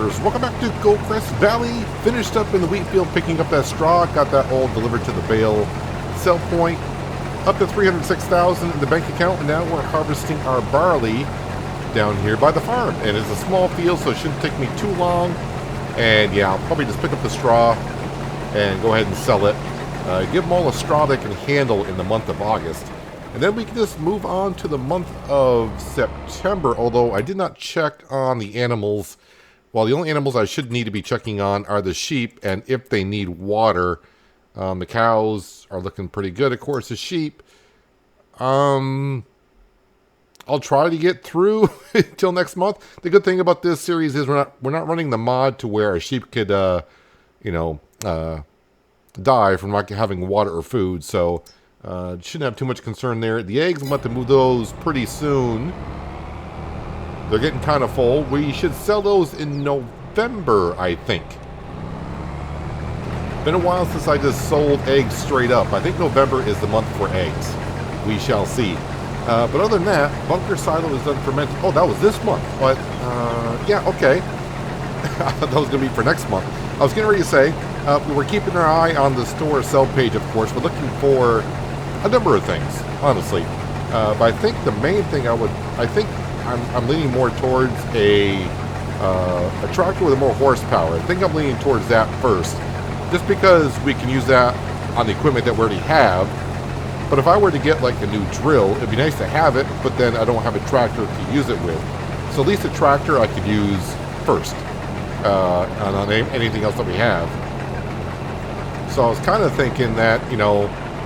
farmers, welcome back to Goldcrest Valley. Finished up in the wheat field picking up that straw, got that all delivered to the bale sell point. Up to 306,000 in the bank account, and now we're harvesting our barley down here by the farm. And it's a small field, so it shouldn't take me too long. And yeah, I'll probably just pick up the straw and go ahead and sell it. Give them all a straw they can handle in the month of August. And then we can just move on to the month of September, although I did not check on the animals. Well, the only animals I should need to be checking on are the sheep, and if they need water. The cows are looking pretty good, of course, the sheep. I'll try to get through until next month. The good thing about this series is we're not running the mod to where a sheep could, die from not having water or food, so... shouldn't have too much concern there. The eggs, I'm about to move those pretty soon. They're getting kind of full. We should sell those in November, I think. Been a while since I just sold eggs straight up. I think November is the month for eggs. We shall see. But other than that, bunker silo is done fermenting. Oh, that was this month. But, yeah, okay. I thought that was going to be for next month. I was getting ready to say, we're keeping our eye on the store sell page, of course. We're looking for a number of things, honestly. But I think the main thing I'm leaning more towards a tractor with more horsepower. I think I'm leaning towards that first, just because we can use that on the equipment that we already have. But if I were to get like a new drill, it'd be nice to have it, but then I don't have a tractor to use it with. So at least a tractor I could use first, on anything else that we have. So I was kind of thinking that,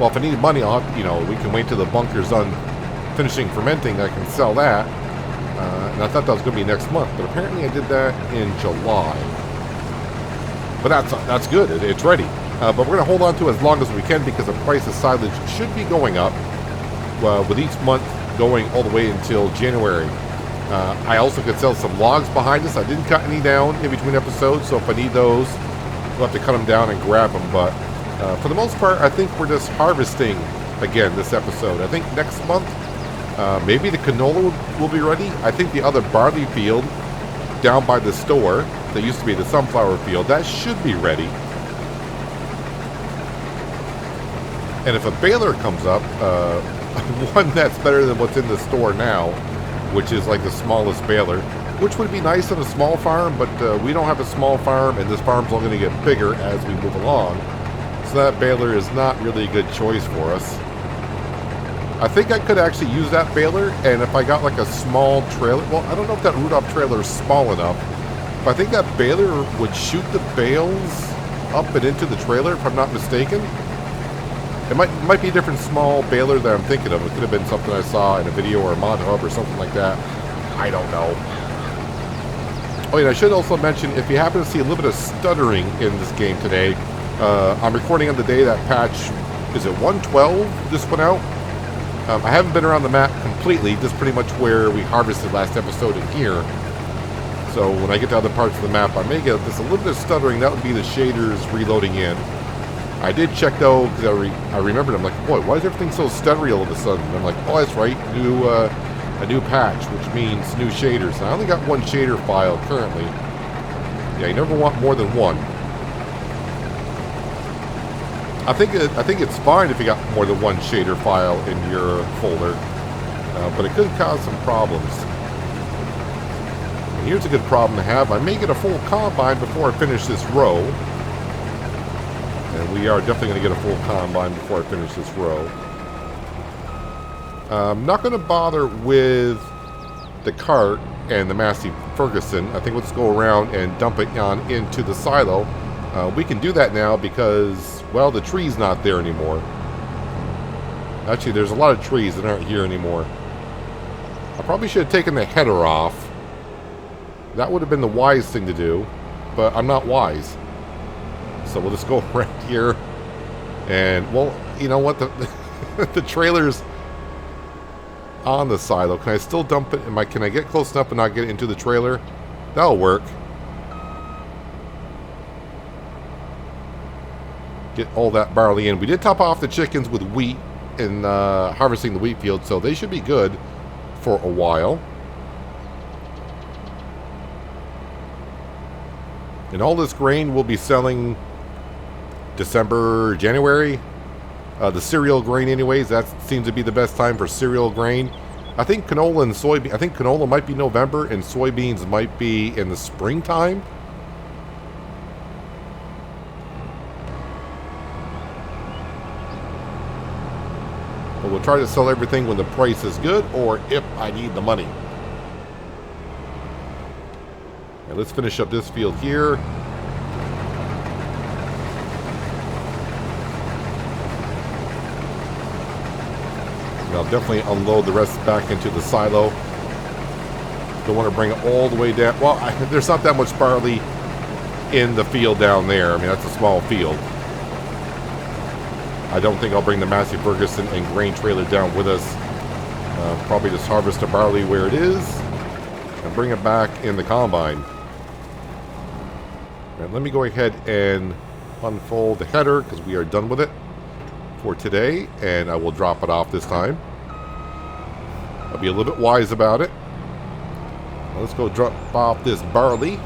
well, if I need money, I'll have, we can wait till the bunker's done finishing fermenting. I can sell that. And I thought that was going to be next month, but apparently I did that in July. But that's good. It's ready. But we're going to hold on to it as long as we can because the price of silage should be going up with each month going all the way until January. I also could sell some logs behind us. I didn't cut any down in between episodes, so if I need those, we'll have to cut them down and grab them. But for the most part, I think we're just harvesting again this episode. I think next month, maybe the canola will be ready. I think the other barley field down by the store that used to be the sunflower field, that should be ready. And if a baler comes up, one that's better than what's in the store now, which is like the smallest baler, which would be nice on a small farm, but we don't have a small farm, and this farm's only going to get bigger as we move along. So that baler is not really a good choice for us. I think I could actually use that baler, and if I got like a small trailer, well, I don't know if that Rudolph trailer is small enough, but I think that baler would shoot the bales up and into the trailer, if I'm not mistaken. It might be a different small baler that I'm thinking of. It could have been something I saw in a video or a mod hub or something like that. I don't know. Oh, yeah, I should also mention, if you happen to see a little bit of stuttering in this game today, I'm recording on the day that patch, is it 112 just went out? I haven't been around the map completely, just pretty much where we harvested last episode in here. So when I get to other parts of the map, I may get just a little bit of stuttering. That would be the shaders reloading in. I did check though, because I remembered, I'm like, boy, why is everything so stuttery all of a sudden? And I'm like, oh, that's right, a new patch, which means new shaders. And I only got one shader file currently. Yeah, you never want more than one. I think it's fine if you got more than one shader file in your folder, but it could cause some problems. And here's a good problem to have. I may get a full combine before I finish this row. And we are definitely going to get a full combine before I finish this row. I'm not going to bother with the cart and the Massey Ferguson. I think we'll just go around and dump it on into the silo. We can do that now because, well, the tree's not there anymore. Actually, there's a lot of trees that aren't here anymore. I probably should have taken the header off. That would have been the wise thing to do, but I'm not wise. So we'll just go around here, and, well, you know what, the trailer's on the silo. Can I still dump it? Can I get close enough and not get into the trailer? That'll work. Get all that barley in. We did top off the chickens with wheat in harvesting the wheat field, so they should be good for a while. And all this grain will be selling December, January. The cereal grain anyways, that seems to be the best time for cereal grain. I think canola and soybean, I think canola might be November and soybeans might be in the springtime. But we'll try to sell everything when the price is good or if I need the money. Now let's finish up this field here. And I'll definitely unload the rest back into the silo. Don't want to bring it all the way down. Well, there's not that much barley in the field down there. I mean, that's a small field. I don't think I'll bring the Massey Ferguson and grain trailer down with us. Probably just harvest the barley where it is and bring it back in the combine. And let me go ahead and unfold the header because we are done with it for today, and I will drop it off this time. I'll be a little bit wise about it. Now let's go drop off this barley.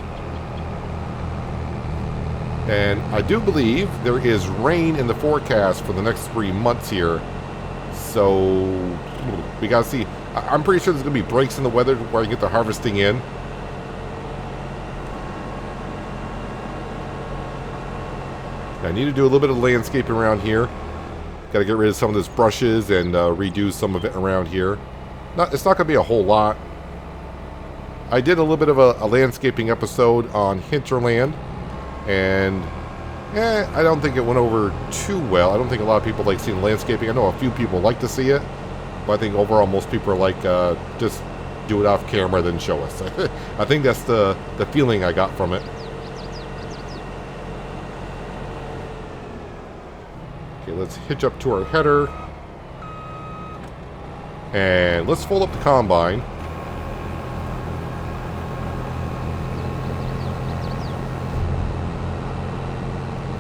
And I do believe there is rain in the forecast for the next 3 months here. So we gotta see. I'm pretty sure there's gonna be breaks in the weather where I get the harvesting in. I need to do a little bit of landscaping around here. Gotta get rid of some of this brushes and redo some of it around here. It's not gonna be a whole lot. I did a little bit of a landscaping episode on hinterland. And I don't think it went over too well. I don't think a lot of people like seeing landscaping. I know a few people like to see it, but I think overall most people are like, just do it off camera, then show us. I think that's the feeling I got from it. Okay, let's hitch up to our header. And let's fold up the combine.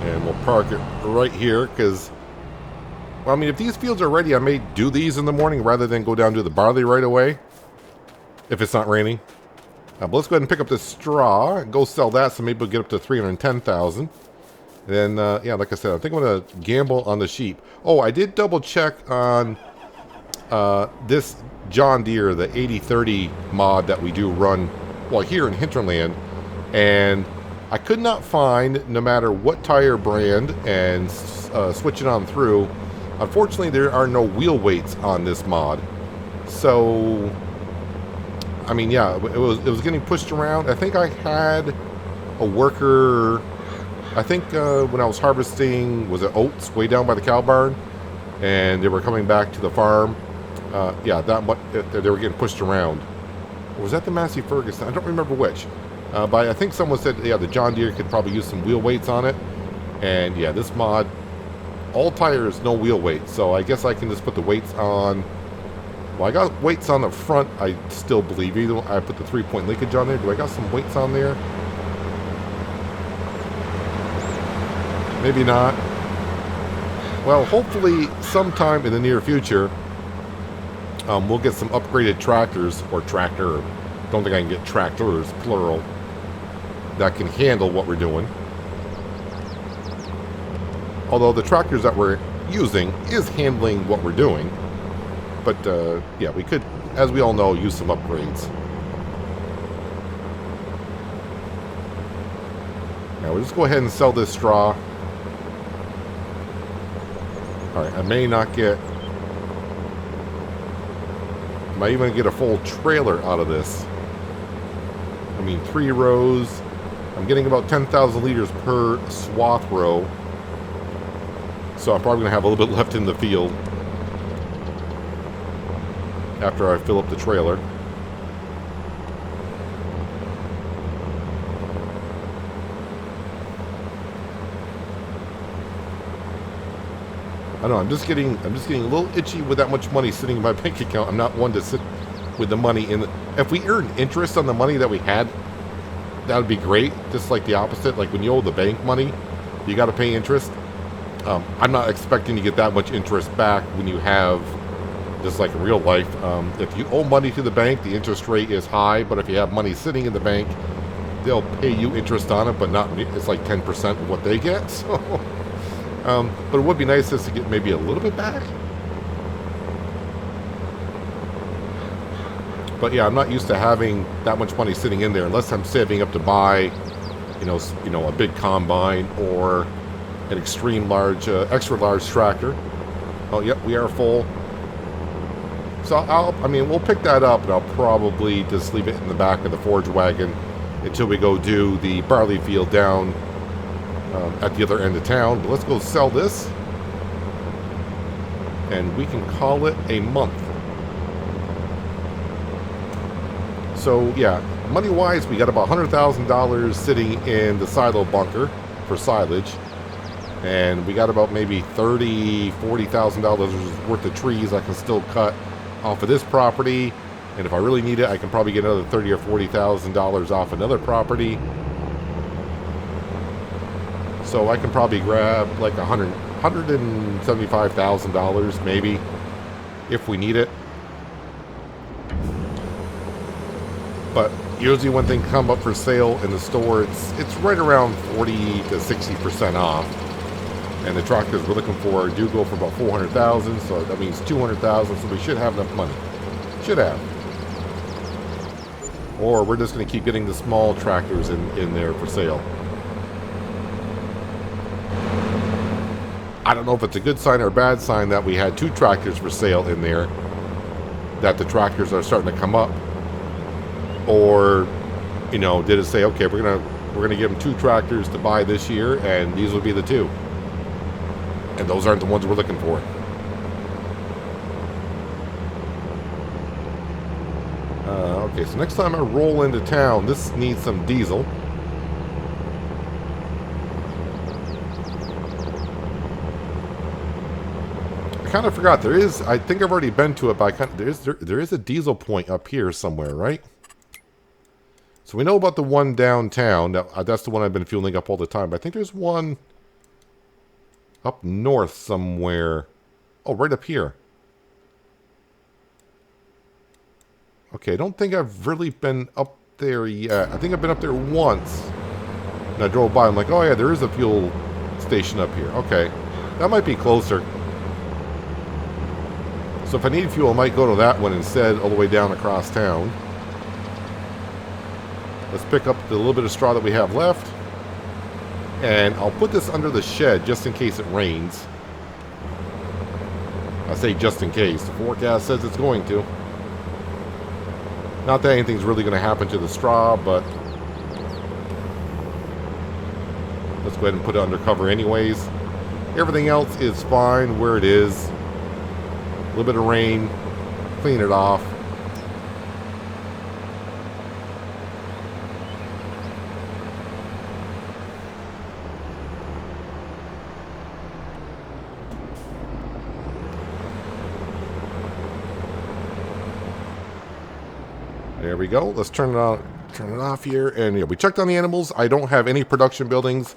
And we'll park it right here because, well, I mean, if these fields are ready, I may do these in the morning rather than go down to the barley right away if it's not raining. But let's go ahead and pick up this straw and go sell that, so maybe we'll get up to 310,000. Then, yeah, like I said, I think I'm going to gamble on the sheep. Oh, I did double check on this John Deere, the 8030 mod that we do run, well, here in Hinterland, and I could not find, no matter what tire brand and switch it on through, unfortunately there are no wheel weights on this mod. So, I mean, yeah, it was getting pushed around. I think I had a worker, I think when I was harvesting, was it oats way down by the cow barn? And they were coming back to the farm. Yeah, they were getting pushed around. Or was that the Massey Ferguson? I don't remember which. But I think someone said, yeah, the John Deere could probably use some wheel weights on it. And yeah, this mod, all tires, no wheel weights. So I guess I can just put the weights on. Well, I got weights on the front, I still believe. Either I put the 3-point linkage on there. Do I got some weights on there? Maybe not. Well, hopefully sometime in the near future, we'll get some upgraded tractors, or tractor. Don't think I can get tractors, plural, that can handle what we're doing. Although the tractors that we're using is handling what we're doing. But, yeah, we could, as we all know, use some upgrades. Now, we'll just go ahead and sell this straw. Alright, I may not get... Am I even going to get a full trailer out of this? I mean, 3 rows. I'm getting about 10,000 liters per swath row. So I'm probably going to have a little bit left in the field after I fill up the trailer. I don't know, I'm just getting a little itchy with that much money sitting in my bank account. I'm not one to sit with the money in. If we earn interest on the money that we had, that would be great. Just like the opposite, like when you owe the bank money, you got to pay interest. I'm not expecting to get that much interest back when you have, just like in real life, if you owe money to the bank, the interest rate is high. But if you have money sitting in the bank, they'll pay you interest on it, but not me. It's like 10% of what they get. So, but it would be nice just to get maybe a little bit back. But yeah, I'm not used to having that much money sitting in there unless I'm saving up to buy, you know, a big combine or an extreme large, extra large tractor. Oh, yep, we are full. So I mean, we'll pick that up, and I'll probably just leave it in the back of the forage wagon until we go do the barley field down at the other end of town. But let's go sell this, and we can call it a month. So yeah, money-wise, we got about $100,000 sitting in the silo bunker for silage, and we got about maybe $40,000 worth of trees I can still cut off of this property. And if I really need it, I can probably get another $30,000 or $40,000 off another property. So I can probably grab like $175,000 maybe if we need it. But usually when things come up for sale in the store, it's right around 40 to 60% off. And the tractors we're looking for do go for about $400,000, so that means $200,000. So we should have enough money. Should have. Or we're just going to keep getting the small tractors in there for sale. I don't know if it's a good sign or a bad sign that we had 2 tractors for sale in there, that the tractors are starting to come up. Or, you know, did it say, okay, we're gonna give them 2 tractors to buy this year, and these will be the 2, and those aren't the ones we're looking for. Okay, so next time I roll into town, this needs some diesel. I kind of forgot there is. I think I've already been to it, but there is a diesel point up here somewhere, right? So we know about the one downtown. That's the one I've been fueling up all the time. But I think there's one up north somewhere. Oh, right up here. Okay, I don't think I've really been up there yet. I think I've been up there once. And I drove by. I'm like, oh yeah, there is a fuel station up here. Okay, that might be closer. So if I need fuel, I might go to that one instead, all the way down across town. Let's pick up the little bit of straw that we have left. And I'll put this under the shed just in case it rains. I say just in case. The forecast says it's going to. Not that anything's really going to happen to the straw, but let's go ahead and put it under cover anyways. Everything else is fine where it is. A little bit of rain. Clean it off. There we go. Let's turn it on. Turn it off here. And yeah, we checked on the animals. I don't have any production buildings.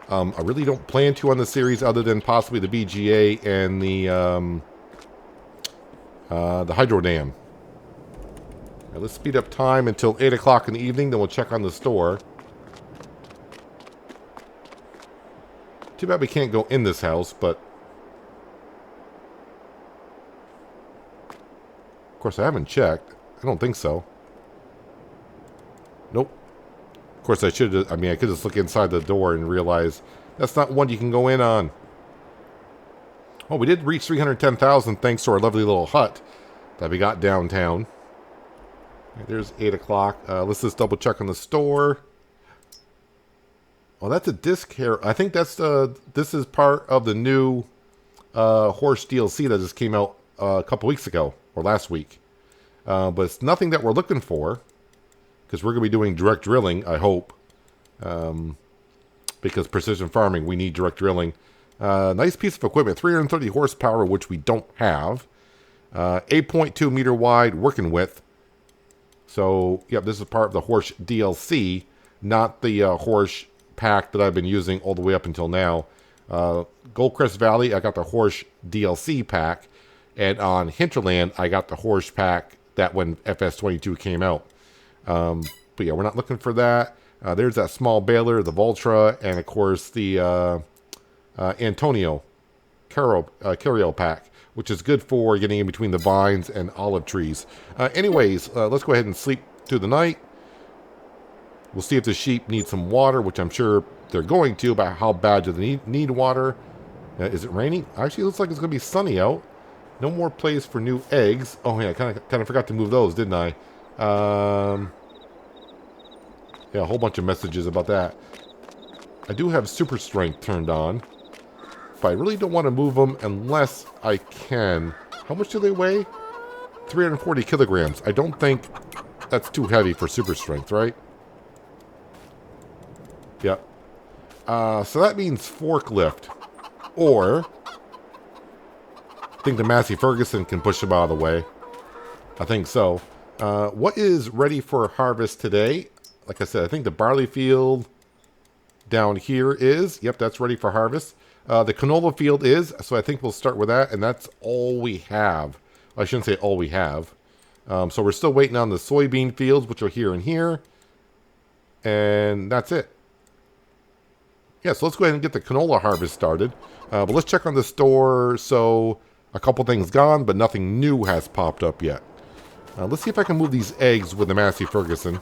I really don't plan to on the series, other than possibly the BGA and the hydro dam. Now let's speed up time until 8 o'clock in the evening. Then we'll check on the store. Too bad we can't go in this house, but of course I haven't checked. I don't think so. Nope. Of course, I should. I mean, I could just look inside the door and realize that's not one you can go in on. Oh, we did reach 310,000 thanks to our lovely little hut that we got downtown. There's 8 o'clock. Let's just double check on the store. Oh, that's a disc here. I think that's this is part of the new horse DLC that just came out a couple weeks ago or last week. But it's nothing that we're looking for, because we're going to be doing direct drilling, I hope. Because precision farming, we need direct drilling. Nice piece of equipment, 330 horsepower, which we don't have. 8.2 meter wide working width. So, yep, this is part of the horse DLC, not the horse pack that I've been using all the way up until now. Goldcrest Valley, I got the horse DLC pack. And on Hinterland, I got the horse pack that when FS22 came out. But yeah, we're not looking for that. There's that small baler, the Voltra, and of course the Antonio Carriel pack, which is good for getting in between the vines and olive trees. Anyways, let's go ahead and sleep through the night. We'll see if the sheep need some water, which I'm sure they're going to, but how bad do they need water? Is it raining? Actually, it looks like it's going to be sunny out. No more place for new eggs. Oh, yeah, I kind of forgot to move those, didn't I? Yeah, a whole bunch of messages about that. I do have super strength turned on, but I really don't want to move them unless I can. How much do they weigh? 340 kilograms. I don't think that's too heavy for super strength, right? Yep. So that means forklift. Or I think the Massey Ferguson can push them out of the way. I think so. What is ready for harvest today? Like I said, I think the barley field down here is. Yep, that's ready for harvest. The canola field is. So I think we'll start with that. And that's all we have. I shouldn't say all we have. So we're still waiting on the soybean fields, which are here and here. And that's it. Yeah, so let's go ahead and get the canola harvest started. But let's check on the store. So a couple things gone, but nothing new has popped up yet. Let's see if I can move these eggs with the Massey Ferguson.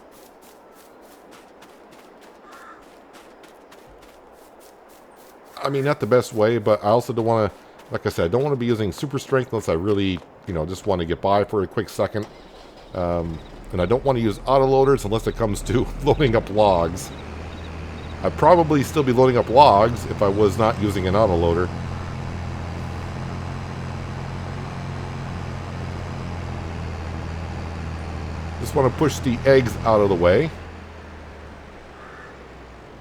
I mean, not the best way, but I also don't want to, like I said, I don't want to be using super strength unless I really, just want to get by for a quick second. And I don't want to use autoloaders unless it comes to loading up logs. I'd probably still be loading up logs if I was not using an autoloader. Just want to push the eggs out of the way.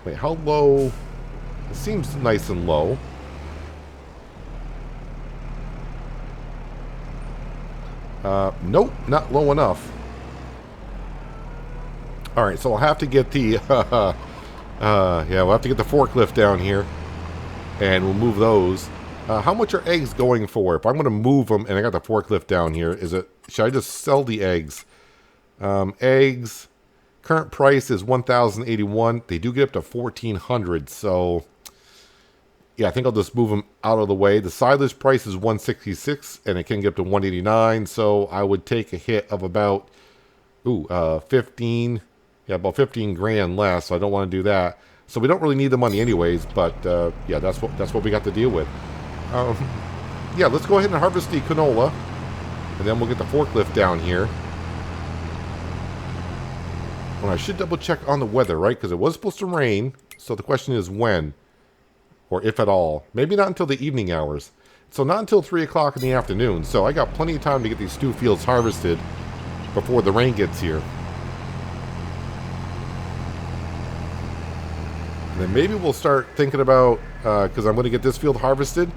Wait, how low? It seems nice and low. Nope, not low enough. Alright, so I'll have to get the yeah, we'll have to get the forklift down here, and we'll move those. How much are eggs going for? If I'm going to move them, and I got the forklift down here, should I just sell the eggs? Eggs, current price is $1,081. They do get up to $1,400, so yeah, I think I'll just move them out of the way. The silage price is $166, and it can get up to $189, so I would take a hit of about 15. Yeah, about 15 grand less, so I don't want to do that. So we don't really need the money anyways, but yeah, that's what we got to deal with. Yeah, let's go ahead and harvest the canola, and then we'll get the forklift down here. Well, I should double check on the weather, right? Because it was supposed to rain, so the question is when, or if at all. Maybe not until the evening hours. So not until 3 o'clock in the afternoon, so I got plenty of time to get these 2 fields harvested before the rain gets here. And then maybe we'll start thinking about, because I'm going to get this field harvested,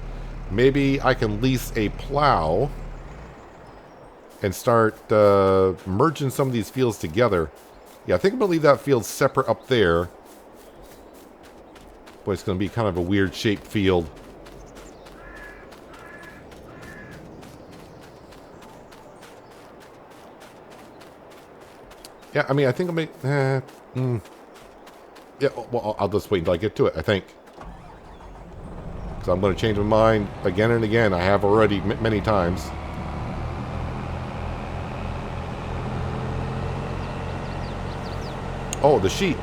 maybe I can lease a plow and start merging some of these fields together. Yeah, I think I'm going to leave that field separate up there. Boy, it's going to be kind of a weird shaped field. Yeah, I mean, I think I'll make... Yeah, well, I'll just wait until I get to it, I think. Because I'm going to change my mind again and again. I have already many times. Oh, the sheep.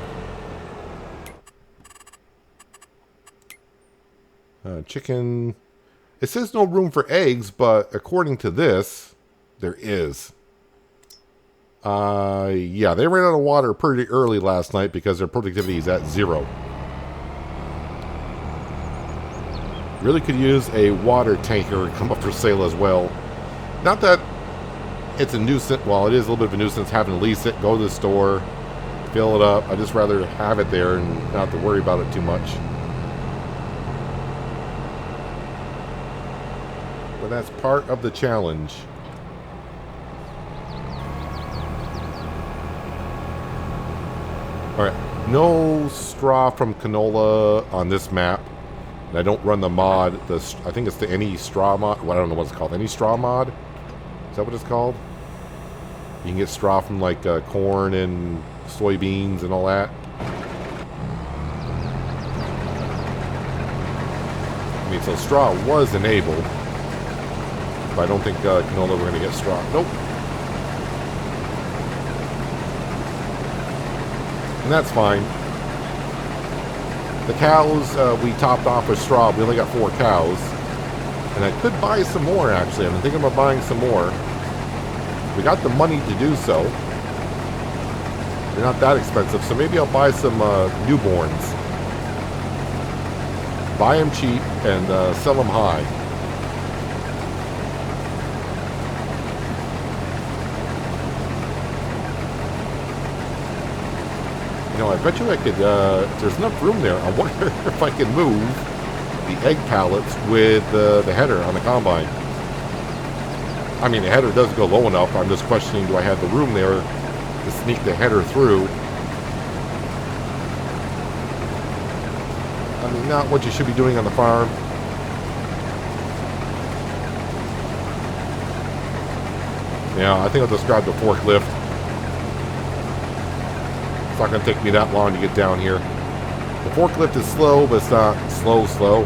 Chicken. It says no room for eggs, but according to this, there is. Yeah, they ran out of water pretty early last night because their productivity is at 0. Really could use a water tanker come up for sale as well. Not that it's a nuisance. Well, it is a little bit of a nuisance having to lease it, go to the store, fill it up. I'd just rather have it there and not have to worry about it too much. But that's part of the challenge. Alright, no straw from canola on this map. And I don't run the mod. I think it's the Any Straw mod. Well, I don't know what it's called. Any Straw mod? Is that what it's called? You can get straw from like corn and soybeans and all that. mean, so straw was enabled. But I don't think canola we're going to get straw. Nope. And that's fine. The cows, we topped off with straw. We only got 4 cows. And I could buy some more, actually. I'm thinking about buying some more. We got the money to do so. They're not that expensive, so maybe I'll buy some newborns. Buy them cheap and sell them high. You know, I bet you I could, if there's enough room there, I wonder if I can move the egg pallets with the header on the combine. I mean, the header does go low enough. I'm just questioning, do I have the room there to sneak the header through? I mean, not what you should be doing on the farm. Yeah, I think I'll just grab the forklift. It's not going to take me that long to get down here. The forklift is slow, but it's not slow. So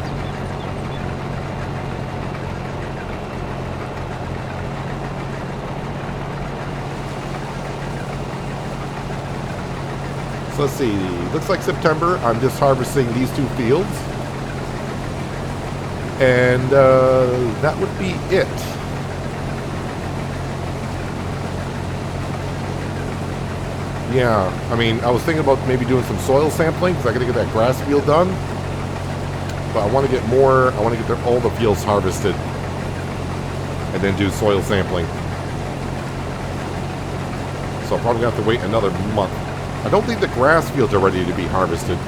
let's see. Looks like September. I'm just harvesting these 2 fields. And that would be it. Yeah, I mean, I was thinking about maybe doing some soil sampling because I got to get that grass field done. But I want to get more, I want to get all the fields harvested and then do soil sampling. So I'm probably going to have to wait another month. I don't think the grass fields are ready to be harvested.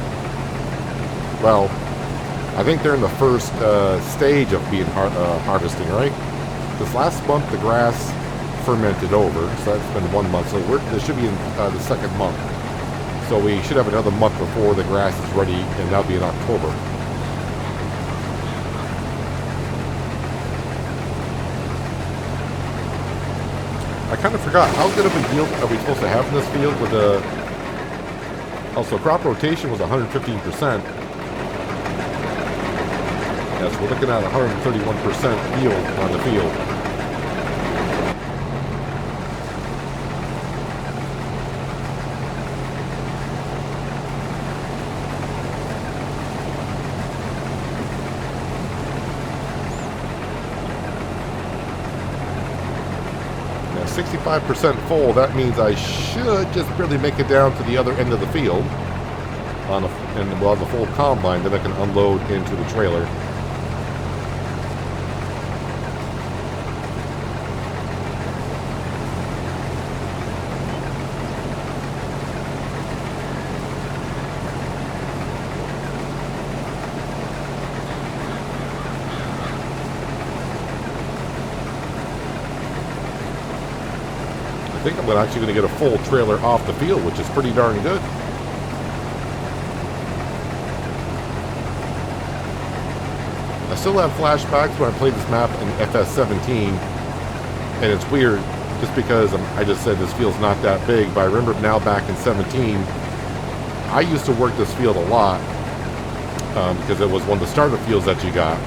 Well, I think they're in the first stage of being harvesting, right? This last month, the grass fermented over, so that's been 1 month. So this should be in the 2nd month. So we should have another month before the grass is ready, and that'll be in October. I kind of forgot, how good of a yield are we supposed to have in this field with the... Also, crop rotation was 115%. Yes, we're looking at 131% yield on the field. Now, 65% full, that means I should just barely make it down to the other end of the field. And we'll have the full combine, then I can unload into the trailer. I think I'm actually going to get a full trailer off the field, which is pretty darn good. I still have flashbacks when I played this map in FS17, and it's weird just because I just said this field's not that big, but I remember now back in 17, I used to work this field a lot because it was one of the starter fields that you got,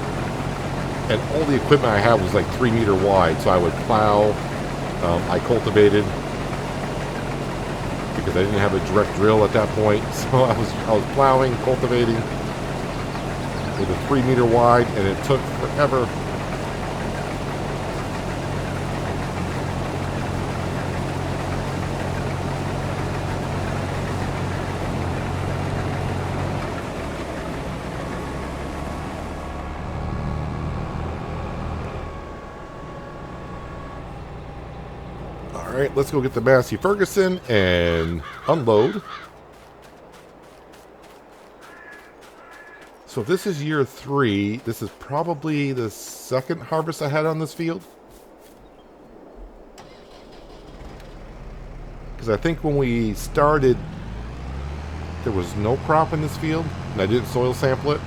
and all the equipment I had was like 3 meter wide, so I would plow, I cultivated because I didn't have a direct drill at that point, so I was plowing, cultivating with a 3 meter wide, and it took forever. All right, let's go get the Massey Ferguson and unload. So if this is year 3, this is probably the 2nd harvest I had on this field. Because I think when we started, there was no crop in this field, and I didn't soil sample it.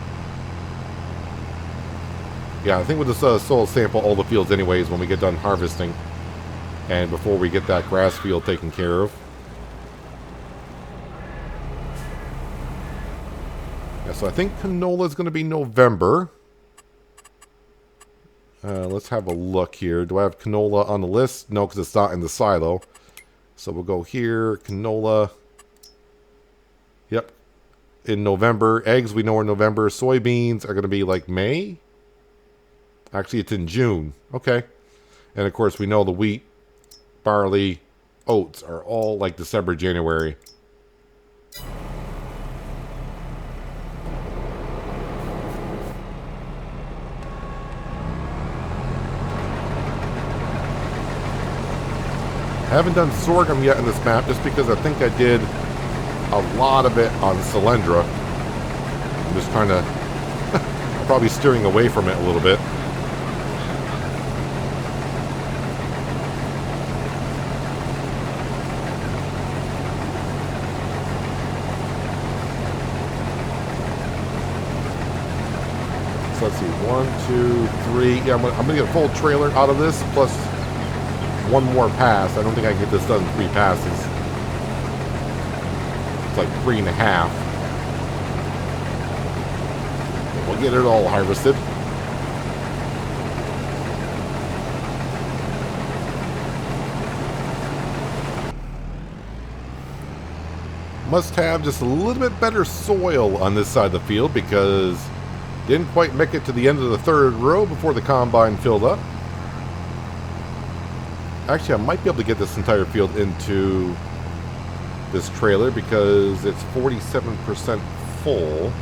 Yeah, I think we'll just soil sample all the fields anyways when we get done harvesting. And before we get that grass field taken care of. Yeah, so I think canola is going to be November. Let's have a look here. Do I have canola on the list? No, because it's not in the silo. So we'll go here, canola. Yep. In November. Eggs, we know are November. Soybeans are going to be like May. Actually, it's in June. Okay. And of course, we know the wheat, barley, oats are all like December, January. I haven't done sorghum yet in this map just because I think I did a lot of it on Cylindra. I'm just trying to probably steering away from it a little bit. So let's see, 1, 2, 3. Yeah, I'm gonna get a full trailer out of this plus one more pass. I don't think I can get this done in 3 passes. It's like 3.5. We'll get it all harvested. Must have just a little bit better soil on this side of the field because didn't quite make it to the end of the 3rd row before the combine filled up. Actually, I might be able to get this entire field into this trailer because it's 47% full.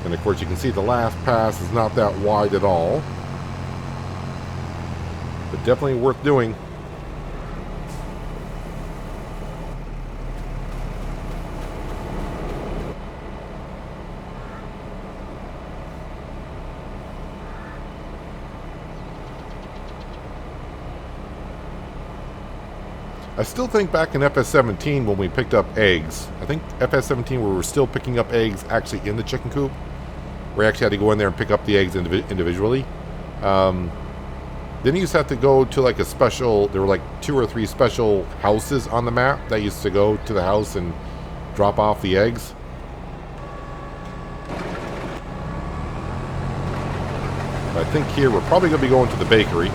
And of course, you can see the last pass is not that wide at all. But definitely worth doing. I still think back in FS17 when we picked up eggs. I think FS17 where we were still picking up eggs actually in the chicken coop. We actually had to go in there and pick up the eggs individually. Then you used to have to go to like a special, there were like 2 or 3 special houses on the map that used to go to the house and drop off the eggs. I think here we're probably going to be going to the bakery.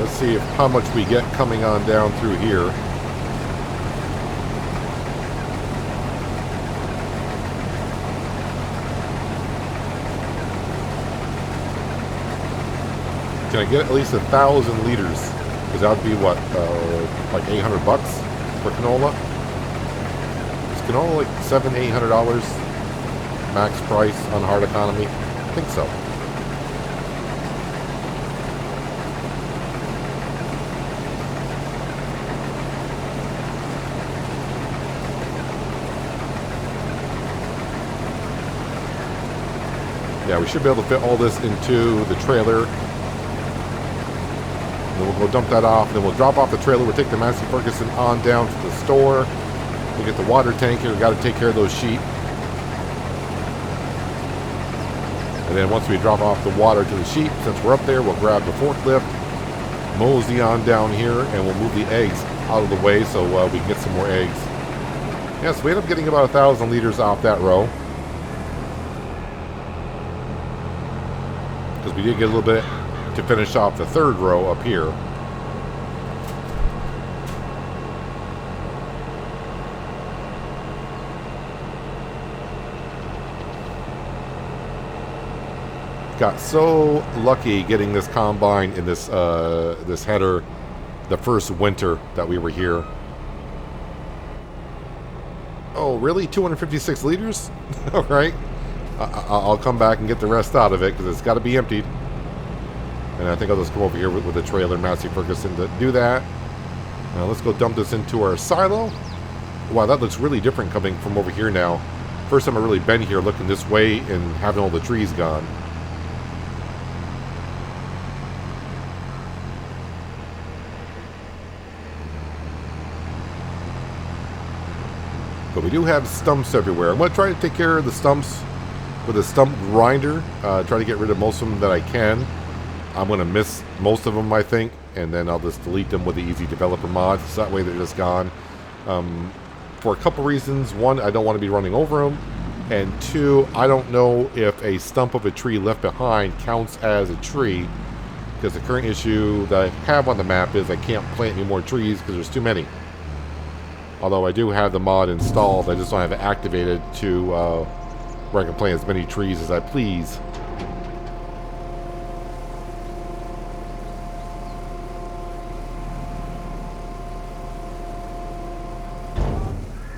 Let's see how much we get coming on down through here. Can I get at least 1,000 liters? Because that would be what, like $800 for canola? Is canola like $700–800 max price on hard economy? I think so. Yeah, we should be able to fit all this into the trailer. And then we'll go dump that off. Then we'll drop off the trailer. We'll take the Massey Ferguson on down to the store. We'll get the water tank here. We've got to take care of those sheep. And then once we drop off the water to the sheep, since we're up there, we'll grab the forklift, mosey on down here, and we'll move the eggs out of the way so we can get some more eggs. Yeah, so we end up getting about 1,000 liters off that row. Because we did get a little bit to finish off the 3rd row up here. Got so lucky getting this combine in this this header the first winter that we were here. Oh, really? 256 liters? All right. I'll come back and get the rest out of it because it's got to be emptied. And I think I'll just come over here with the trailer Massey Ferguson to do that. Now let's go dump this into our silo. Wow, that looks really different coming from over here now. First time I've really been here looking this way and having all the trees gone. But we do have stumps everywhere. I'm going to try to take care of the stumps with a stump grinder. Try to get rid of most of them that I can. I'm going to miss most of them, I think, and then I'll just delete them with the easy developer mod, so that way they're just gone. For a couple reasons. One, I don't want to be running over them, and two, I don't know if a stump of a tree left behind counts as a tree, because the current issue that I have on the map is I can't plant any more trees because there's too many. Although I do have the mod installed, I just don't have it activated to where I can plant as many trees as I please.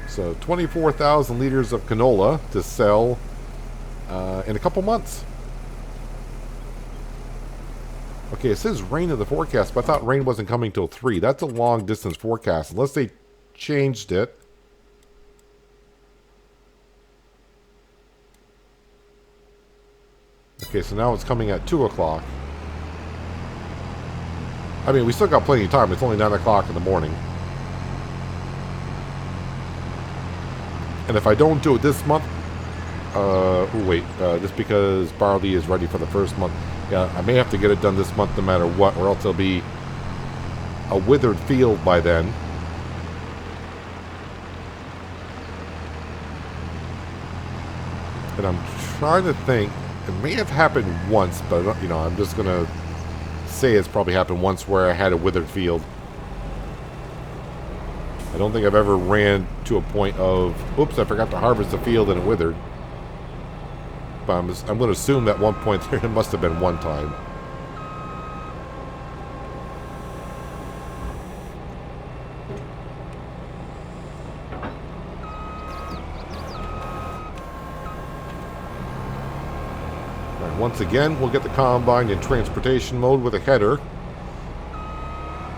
So 24,000 liters of canola to sell in a couple months. Okay, it says rain in the forecast, but I thought rain wasn't coming till 3. That's a long distance forecast, unless they changed it. Okay, so now it's coming at 2 o'clock. I mean, we still got plenty of time. It's only 9 o'clock in the morning. And if I don't do it this month, just because barley is ready for the first month, yeah, I may have to get it done this month no matter what, or else it'll be a withered field by then. And I'm trying to think, it may have happened once, but you know, I'm just gonna say it's probably happened once where I had a withered field. I don't think I've ever ran to a point of, oops, I forgot to harvest the field and it withered. But I'm going to assume that one point there, it must have been one time. All right, once again, we'll get the combine in transportation mode with a header.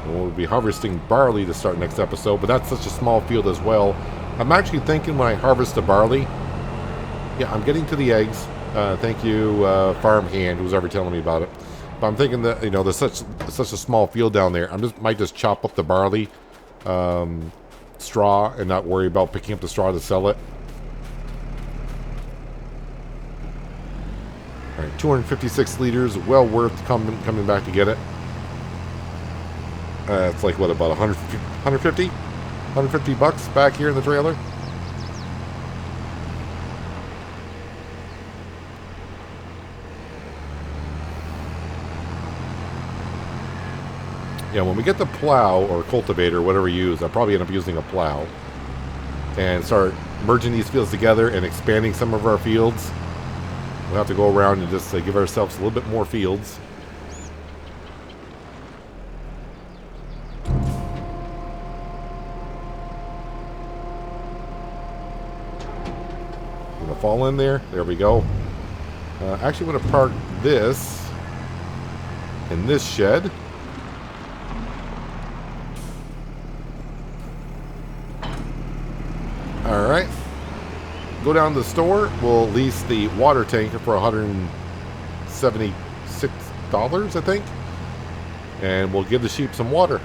We'll be harvesting barley to start next episode, but that's such a small field as well. I'm actually thinking when I harvest the barley, yeah, I'm getting to the eggs. Thank you, farm hand, who's ever telling me about it. But I'm thinking that, you know, there's such a small field down there. Might just chop up the barley straw and not worry about picking up the straw to sell it. All right, 256 liters, well worth coming back to get it. It's like, what, about 150 bucks back here in the trailer? Yeah, when we get the plow or cultivator, whatever we use, I'll probably end up using a plow and start merging these fields together and expanding some of our fields. We'll have to go around and just give ourselves a little bit more fields. Fall in there. There we go. Actually, I'm going to park this in this shed. All right. Go down to the store. We'll lease the water tanker for $176, I think. And we'll give the sheep some water.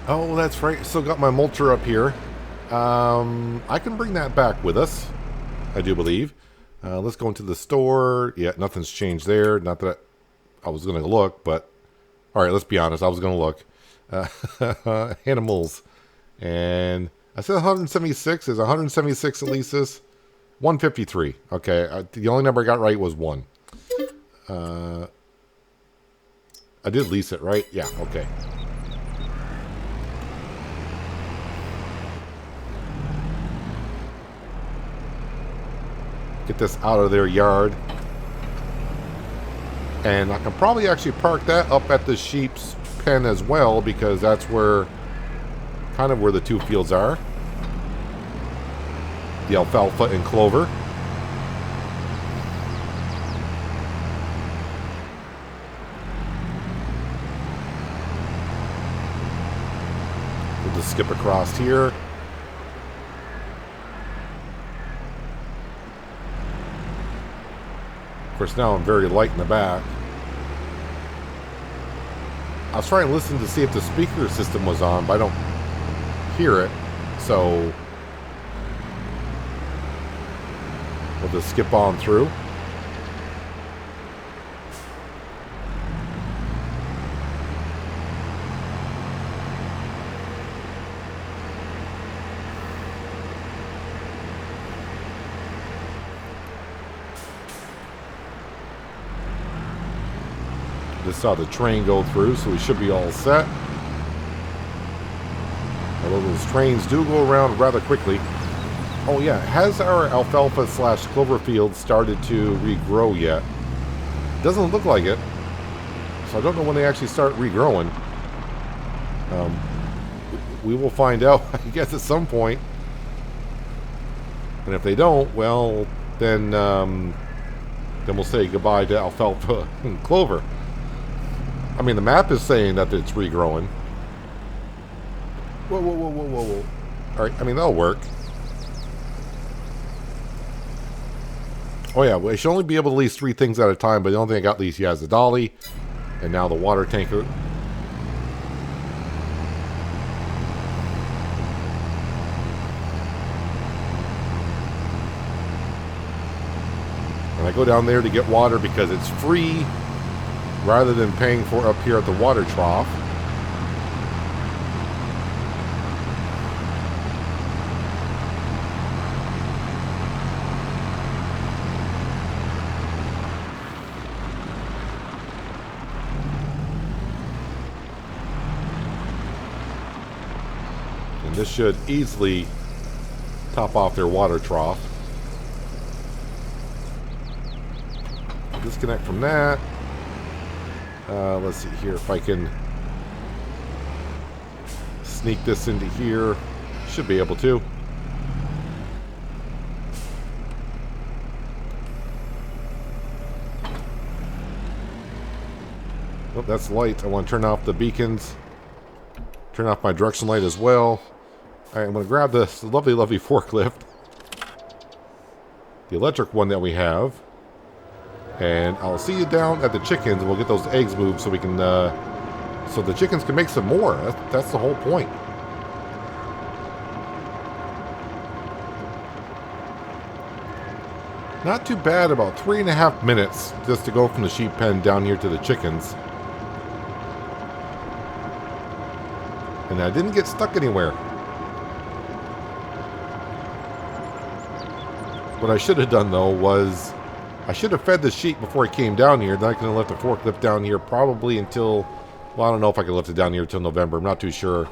Oh, that's right. Still got my mulcher up here. I can bring that back with us, I do believe. Let's go into the store. Yeah, nothing's changed there. Not that I was going to look, but... Alright, let's be honest. I was going to look. Animals. And I said 176. Is 176 at least this? 153. Okay, the only number I got right was 1. I did lease it, right? Yeah, okay. Get this out of their yard. And I can probably actually park that up at the sheep's pen as well, because that's where, kind of where the two fields are. The alfalfa and clover. We'll just skip across here. Of course, now I'm very light in the back. I was trying to listen to see if the speaker system was on, but I don't hear it. So we'll just skip on through. Just saw the train go through, so we should be all set. Although those trains do go around rather quickly. Oh yeah, has our alfalfa / clover field started to regrow yet? Doesn't look like it. So I don't know when they actually start regrowing. We will find out, I guess, at some point. And if they don't, well, then we'll say goodbye to alfalfa and clover. I mean, the map is saying that it's regrowing. Whoa, whoa, whoa, whoa, whoa, whoa. All right, I mean, that'll work. Oh, yeah, we should only be able to lease 3 things at a time, but the only thing I got leased yet is the dolly, and now the water tanker. And I go down there to get water because it's free, rather than paying for up here at the water trough. And this should easily top off their water trough. Disconnect from that. Let's see here if I can sneak this into here. Should be able to. Oh, that's light. I want to turn off the beacons. Turn off my direction light as well. All right, I'm going to grab this lovely, lovely forklift. The electric one that we have. And I'll see you down at the chickens, and we'll get those eggs moved so we can, so the chickens can make some more. That's the whole point. Not too bad, about 3.5 minutes just to go from the sheep pen down here to the chickens. And I didn't get stuck anywhere. What I should have done, though, was I should have fed the sheep before I came down here. Then I could have left the forklift down here probably until, well, I don't know if I could lift it down here until November. I'm not too sure.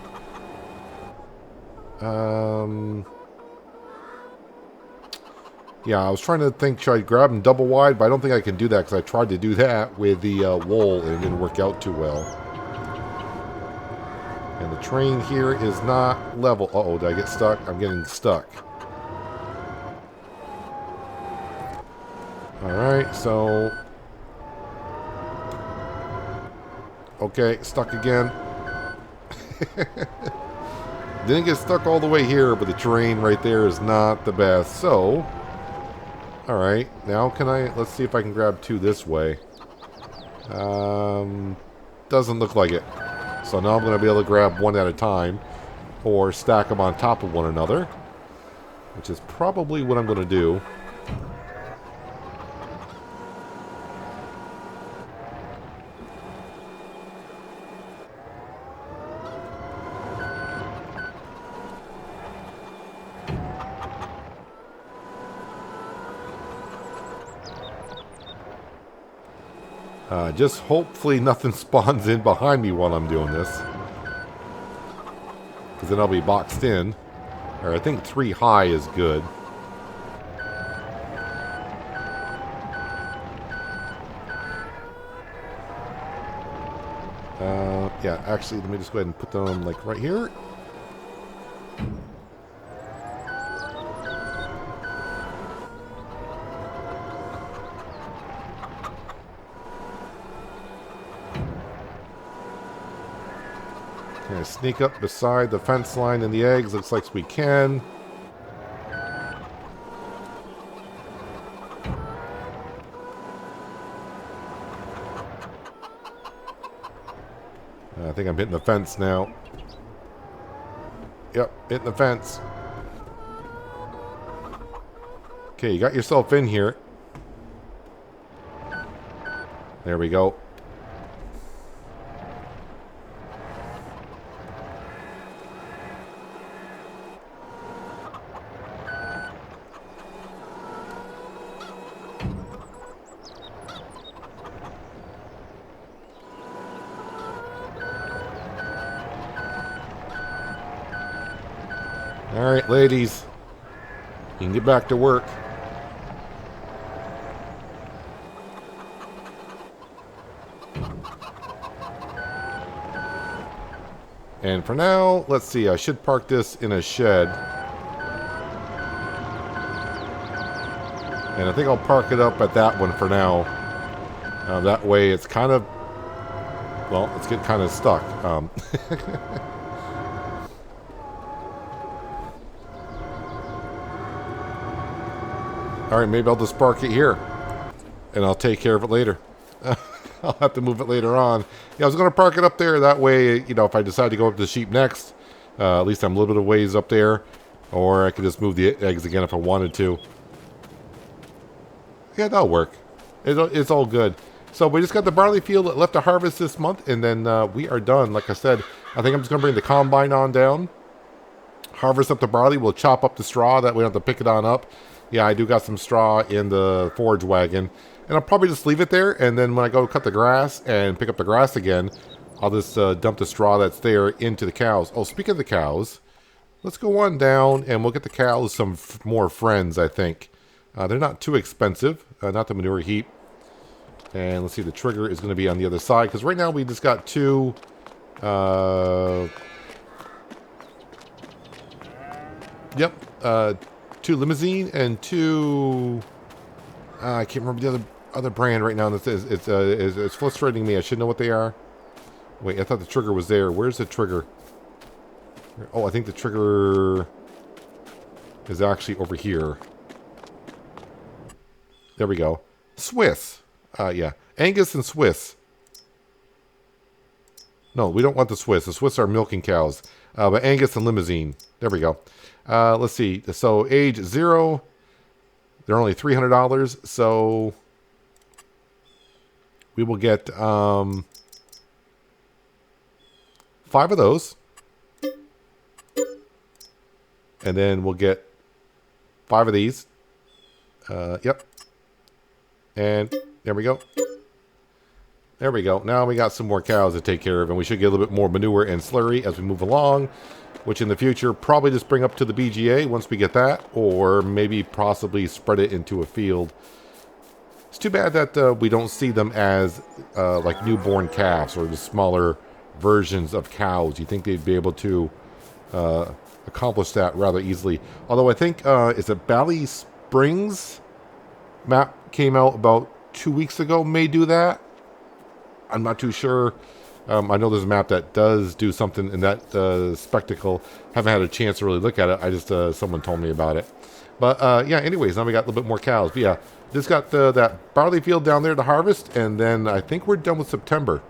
Yeah, I was trying to think, should I grab them double wide? But I don't think I can do that because I tried to do that with the wool and it didn't work out too well. And the train here is not level. Uh-oh, did I get stuck? I'm getting stuck. Alright, so... Okay, stuck again. Didn't get stuck all the way here, but the terrain right there is not the best. So, alright, now can I... Let's see if I can grab 2 this way. Doesn't look like it. So now I'm going to be able to grab 1 at a time, or stack them on top of one another, which is probably what I'm going to do. Just hopefully nothing spawns in behind me while I'm doing this. Because then I'll be boxed in. Or I think 3 high is good. Yeah, actually, let me just go ahead and put them like right here. Gonna sneak up beside the fence line and the eggs. Looks like we can. I think I'm hitting the fence now. Yep, hitting the fence. Okay, you got yourself in here. There we go. All right, ladies. You can get back to work. And for now, let's see. I should park this in a shed. And I think I'll park it up at that one for now. That way it's kind of... Well, it's getting kind of stuck. Alright, maybe I'll just park it here. And I'll take care of it later. I'll have to move it later on. Yeah, I was going to park it up there. That way, you know, if I decide to go up to the sheep next, at least I'm a little bit of ways up there. Or I could just move the eggs again if I wanted to. Yeah, that'll work. It's all good. So we just got the barley field left to harvest this month. And then we are done. Like I said, I think I'm just going to bring the combine on down. Harvest up the barley. We'll chop up the straw. That way we don't have to pick it on up. Yeah, I do got some straw in the forage wagon. And I'll probably just leave it there. And then when I go cut the grass and pick up the grass again, I'll just dump the straw that's there into the cows. Oh, speaking of the cows, let's go on down and we'll get the cows some more friends, I think. They're not too expensive. Not the manure heap. And let's see, the trigger is going to be on the other side. Because right now we just got two... two limousine and two... I can't remember the other brand right now. It's frustrating me. I should know what they are. Wait, I thought the trigger was there. Where's the trigger? Oh, I think the trigger is actually over here. There we go. Swiss. Yeah. Angus and Swiss. No, we don't want the Swiss. The Swiss are milking cows. But Angus and Limousine. There we go. Let's see. So, age 0. They're only $300. So, we will get 5 of those. And then we'll get 5 of these. Yep. And there we go. There we go. Now we got some more cows to take care of, and we should get a little bit more manure and slurry as we move along, which in the future probably just bring up to the BGA once we get that, or maybe possibly spread it into a field. It's too bad that we don't see them as like newborn calves or the smaller versions of cows. You think they'd be able to accomplish that rather easily. Although I think, is it Valley Springs map came out about 2 weeks ago, may do that. I'm not too sure. I know there's a map that does do something in that spectacle. Haven't had a chance to really look at it. I just, someone told me about it. But, yeah, anyways, now we got a little bit more cows. But, yeah, just got that barley field down there to harvest. And then I think we're done with September.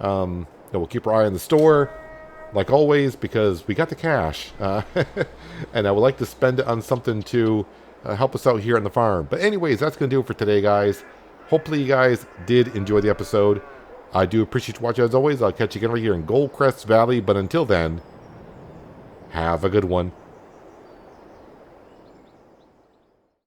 We'll keep our eye on the store, like always, because we got the cash. And I would like to spend it on something to help us out here on the farm. But anyways, that's going to do it for today, guys. Hopefully you guys did enjoy the episode. I do appreciate you watching as always. I'll catch you again right here in Goldcrest Valley. But until then, have a good one.